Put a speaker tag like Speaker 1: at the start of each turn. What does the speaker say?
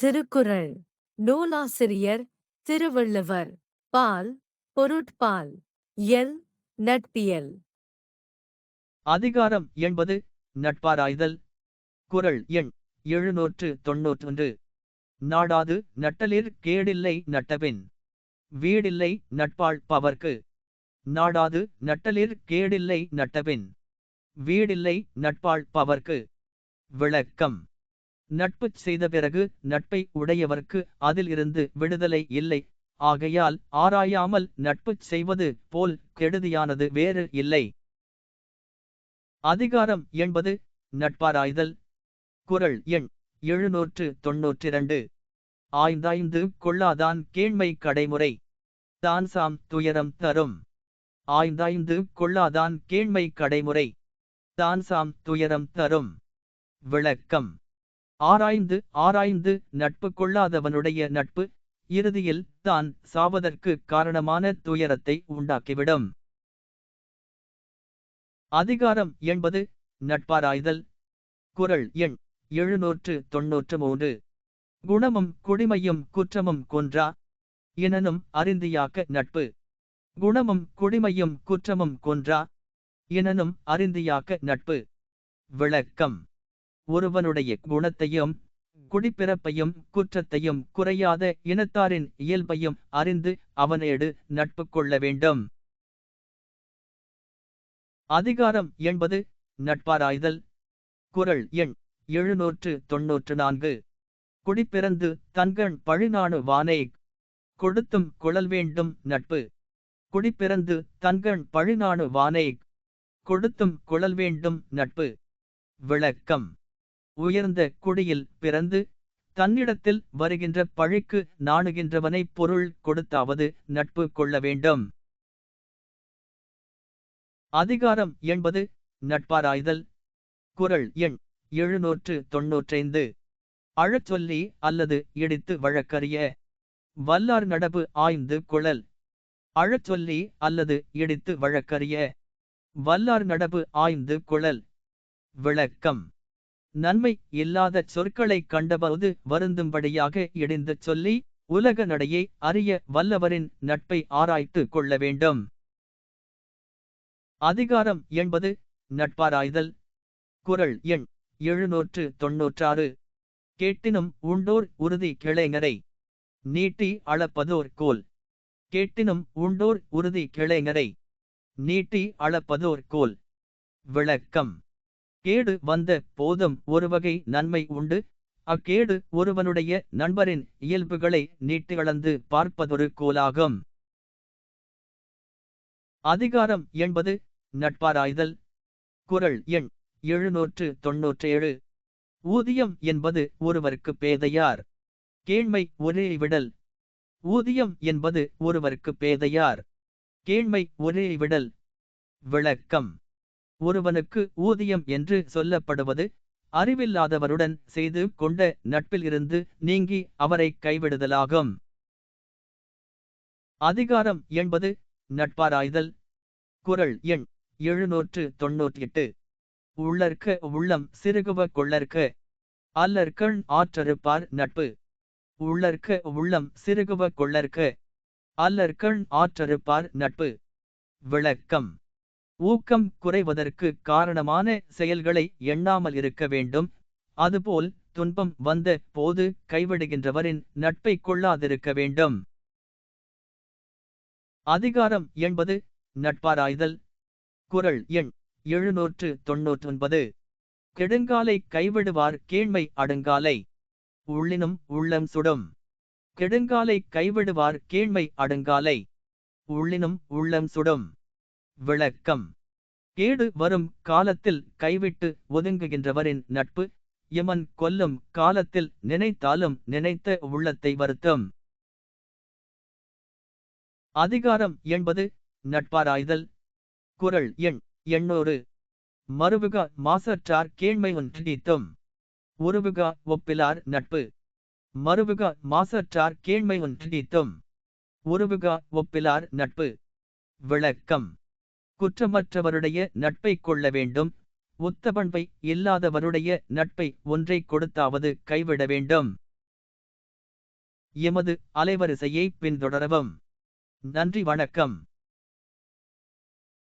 Speaker 1: திருக்குறள் நூலாசிரியர் திருவள்ளுவர். பால் பொருட்பால். இயல் நட்பியல்.
Speaker 2: அதிகாரம் என்பது நட்பாராய்தல். குறள் எண் 791. நாடாது நட்டலிற் கேடில்லை நட்டபின் வீடில்லை நட்பாள் பவர்க்கு. நாடாது நட்டலிற் கேடில்லை நட்டபின் வீடில்லை நட்பாள் பவர்க்கு. விளக்கம்: நட்புச் செய்த பிறகு நட்பை உடையவர்க்கு அதில் இருந்து விடுதலை இல்லை. ஆகையால் ஆராயாமல் நட்புச் செய்வது போல் கெடுதியானது வேறு இல்லை. அதிகாரம் என்பது நட்பாராய்தல். குறள் எண் 792. ஆய்ந்தாய்ந்து கொள்ளாதான் கேண்மை கடைமுறை தான்சாம் துயரம் தரும். ஆய்ந்தாய்ந்து கொள்ளாதான் கேண்மை கடைமுறை தான்சாம் துயரம் தரும். விளக்கம்: ஆராய்ந்து ஆராய்ந்து நட்பு கொள்ளாதவனுடைய நட்பு இறுதியில் தான் சாவதற்கு காரணமான துயரத்தை உண்டாக்கிவிடும். அதிகாரம் என்பது நட்பாராய்தல். குறள் எண் 793. குணமும் குடிமையும் குற்றமும் கொன்றா எனினும் அறிந்தியாக்க நட்பு. குணமும் குடிமையும் குற்றமும் கொன்றா எனினும் அறிந்தியாக்க நட்பு. விளக்கம்: ஒருவனுடைய குணத்தையும் குடிப்பிறப்பையும் குற்றத்தையும் குறையாத இனத்தாரின் இயல்பையும் அறிந்து அவனேடு நட்பு கொள்ள வேண்டும். அதிகாரம் என்பது நட்பாராய்தல். குறள் எண் 794. குடிப்பிறந்து தன்கண் பழிநாணு வானை கொடுத்தும் குழல் வேண்டும் நட்பு. குடிப்பிறந்து தன்கண் பழிநாணு வானை கொடுத்தும் குழல் வேண்டும் நட்பு. விளக்கம்: உயர்ந்த குடியில் பிறந்து தன்னிடத்தில் வருகின்ற பழிக்கு நாணுகின்றவனை பொருள் கொடுத்தாவது நட்பு கொள்ள வேண்டும். அதிகாரம் என்பது நட்பாராய்தல். குறள் எண் 795. அழச்சொல்லி அல்லது இடித்து வழக்கறிய வல்லார் நடபு ஆய்ந்து குழல். அழச்சொல்லி அல்லது இடித்து வழக்கறிய வல்லார் நடபு ஆய்ந்து குழல். விளக்கம்: நன்மை இல்லாத சொற்களை கண்டபோது வருந்தும்படியாக இடிந்து சொல்லி உலக நடையை அறிய வல்லவரின் நட்பை ஆராய்த்து கொள்ள வேண்டும். அதிகாரம் என்பது நட்பாராய்தல். குறள் எண் 796. கேட்டினும் உண்டோர் உறுதி கிளைஞரை நீட்டி அளப்பதோர் கோல். கேட்டினும் உண்டோர் உறுதி கிளைஞரை நீட்டி அளப்பதோர் கோல். விளக்கம்: கேடு வந்த போதும் ஒருவகை நன்மை உண்டு. அக்கேடு ஒருவனுடைய நண்பரின் இயல்புகளை நீட்டி அளந்து பார்ப்பதொரு கோலாகும். அதிகாரம் என்பது நட்பாராய்தல். குறள் எண் 797. ஊதியம் என்பது ஒருவர்க்கு பேதையார் கேண்மை ஒரே விடல். ஊதியம் என்பது ஒருவர்க்கு பேதையார் கேண்மை ஒரே விடல். விளக்கம்: ஒருவனுக்கு ஊதியம் என்று சொல்லப்படுவது அறிவில்லாதவருடன் செய்து கொண்ட நட்பில் இருந்து நீங்கி அவரை கைவிடுதலாகும். அதிகாரம் என்பது நட்பாராய்தல். குறள் எண் 798. உள்ளற்க உள்ளம் சிறுகுவ கொள்ளற்க அல்லற்கண் ஆற்றறுப்பார் நட்பு. உள்ளற்க உள்ளம் சிறுகுவ கொள்ளற்க அல்லற்கண் ஆற்றறுப்பார் நட்பு. விளக்கம்: ஊக்கம் குறைவதற்கு காரணமான செயல்களை எண்ணாமல் இருக்க வேண்டும். அதுபோல் துன்பம் வந்த போது கைவிடுகின்றவரின் நட்பை கொள்ளாதிருக்க வேண்டும். அதிகாரம் என்பது நட்பாராய்தல். குறள் எண் 799. கெடுங்காலை கைவிடுவார் கேண்மை அடுங்காலை உள்ளினும் உள்ளம் சுடும். கெடுங்காலை கைவிடுவார் கேண்மை அடுங்காலை உள்ளினும் உள்ளம் சுடும். விளக்கம்: கேடு வரும் காலத்தில் கைவிட்டு ஒதுங்குகின்றவரின் நட்பு யமன் கொல்லும் காலத்தில் நினைத்தாலும் நினைத்த உள்ளத்தை வருத்தும். அதிகாரம் என்பது நட்பாராய்தல். குறள் எண் 800. மறுவுக மாசற்றார் கேண்மை ஒன்றித்தும் உருவுக ஒப்பிலார் நட்பு. மறுவுக மாசற்றார் கேண்மை ஒன்றித்தும் உருவுக ஒப்பிலார் நட்பு. விளக்கம்: குற்றமற்றவருடைய நட்பை கொள்ள வேண்டும். உத்தபண்பை இல்லாதவருடைய நட்பை ஒன்றை கொடுத்தாவது கைவிட வேண்டும். எமது அலைவரிசையை பின்தொடரவும். நன்றி வணக்கம்.